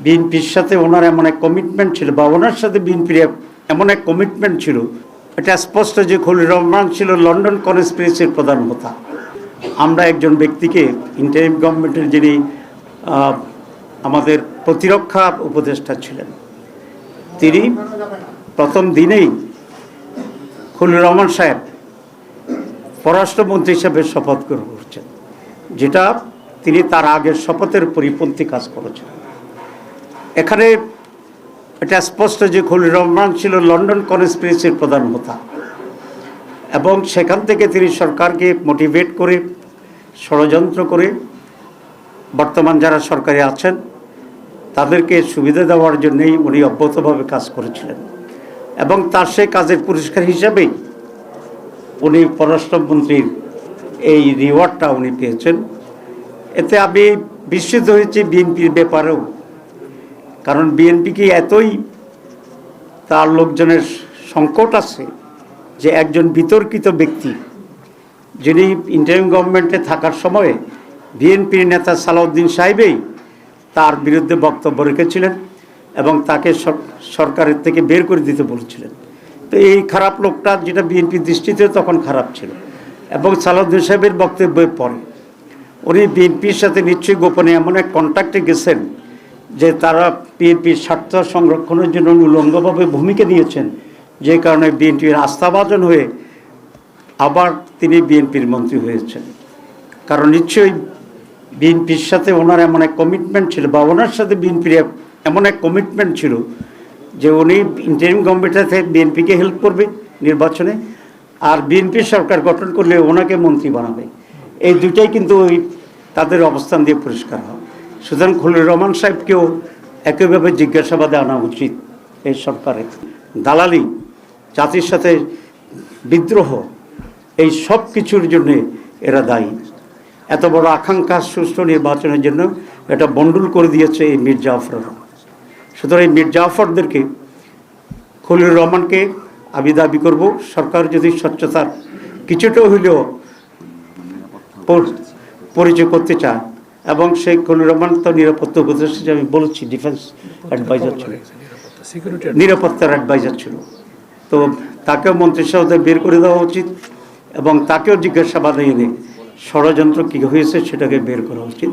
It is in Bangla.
বিএনপির সাথে ওনার এমন এক কমিটমেন্ট ছিল, বা ওনার সাথে বিএনপির এমন এক কমিটমেন্ট ছিল, এটা স্পষ্ট যে খলিলুর রহমান ছিল লন্ডন কনস্পিরেসির প্রধান হোতা। আমরা একজন ব্যক্তিকে ইন্টারিম গভর্নমেন্টের যিনি আমাদের প্রতিরক্ষা উপদেষ্টা ছিলেন, তিনি প্রথম দিনেই খলিলুর রহমান সাহেব পররাষ্ট্রমন্ত্রী হিসেবে শপথ গ্রহণ করছেন, যেটা তিনি তার আগের শপথের পরিপন্থী কাজ করেছেন। এখানে এটা স্পষ্ট যে খলিলুর রহমান ছিল লন্ডন কনস্পিরেসির প্রধান হোতা, এবং সেখান থেকে তিনি সরকারকে মোটিভেট করে, ষড়যন্ত্র করে বর্তমান যারা সরকারে আছেন তাদেরকে সুবিধা দেওয়ার জন্যই উনি অব্যাহতভাবে কাজ করেছিলেন, এবং তার সেই কাজের পুরস্কার হিসাবেই উনি পররাষ্ট্রমন্ত্রীর এই রিওয়ার্ডটা উনি পেয়েছেন। এতে আমি বিস্মিত হয়েছি বিএনপির ব্যাপারেও, কারণ বিএনপি কি এতই তার লোকজনের সংকট আছে যে একজন বিতর্কিত ব্যক্তি, যিনি ইন্টারিম গভর্নমেন্টে থাকার সময়ে বিএনপির নেতা সালাউদ্দিন সাহেবই তার বিরুদ্ধে বক্তব্য রেখেছিলেন এবং তাকে সরকারের থেকে বের করে দিতে বলেছিলেন। তো এই খারাপ লোকটা, যেটা বিএনপির দৃষ্টিতে তখন খারাপ ছিল, এবং সালাউদ্দিন সাহেবের বক্তব্যের পরে উনি বিএনপির সাথে নিশ্চয়ই গোপনে এমন এক কন্ট্যাক্টে গেছেন যে তারা বিএনপির স্বার্থ সংরক্ষণের জন্য উলঙ্গভাবে ভূমিকা নিয়েছেন, যে কারণে বিএনপির আস্থাভাজন হয়ে আবার তিনি বিএনপির মন্ত্রী হয়েছেন। কারণ নিশ্চয়ই বিএনপির সাথে ওনার এমন এক কমিটমেন্ট ছিল, বা ওনার সাথে বিএনপির এমন এক কমিটমেন্ট ছিল যে উনি ইন্টারিম গভর্নমেন্টের থেকে বিএনপিকে হেল্প করবে নির্বাচনে, আর বিএনপির সরকার গঠন করলে ওনাকে মন্ত্রী বানাবে। এই দুটাই কিন্তু ওই তাদের অবস্থান দিয়ে পরিষ্কার হয়। সুতরাং খলিলুর রহমান সাহেবকেও একইভাবে জিজ্ঞাসাবাদে আনা উচিত। এই সরকারের দালালি, জাতির সাথে বিদ্রোহ, এই সব কিছুর জন্যে এরা দায়ী। এত বড় আকাঙ্ক্ষা সুষ্ঠু নির্বাচনের জন্য এটা বন্ডুল করে দিয়েছে এই মীর জাফররা। সুতরাং এই মীর জাফরদেরকে, খলিলুর রহমানকে আমি দাবি করব, সরকার যদি স্বচ্ছতার কিছুটা হইলেও পরিচয় করতে চায়, এবং সেই খলিলুর রহমান তো নিরাপত্তা উপদেষ্টা, আমি বলেছি ডিফেন্স অ্যাডভাইজার ছিল, নিরাপত্তার অ্যাডভাইজার ছিল, তো তাকেও মন্ত্রিসভা থেকে বের করে দেওয়া উচিত, এবং তাকেও জিজ্ঞাসাবাদে এনে ষড়যন্ত্র কী হয়েছে সেটাকে বের করা উচিত।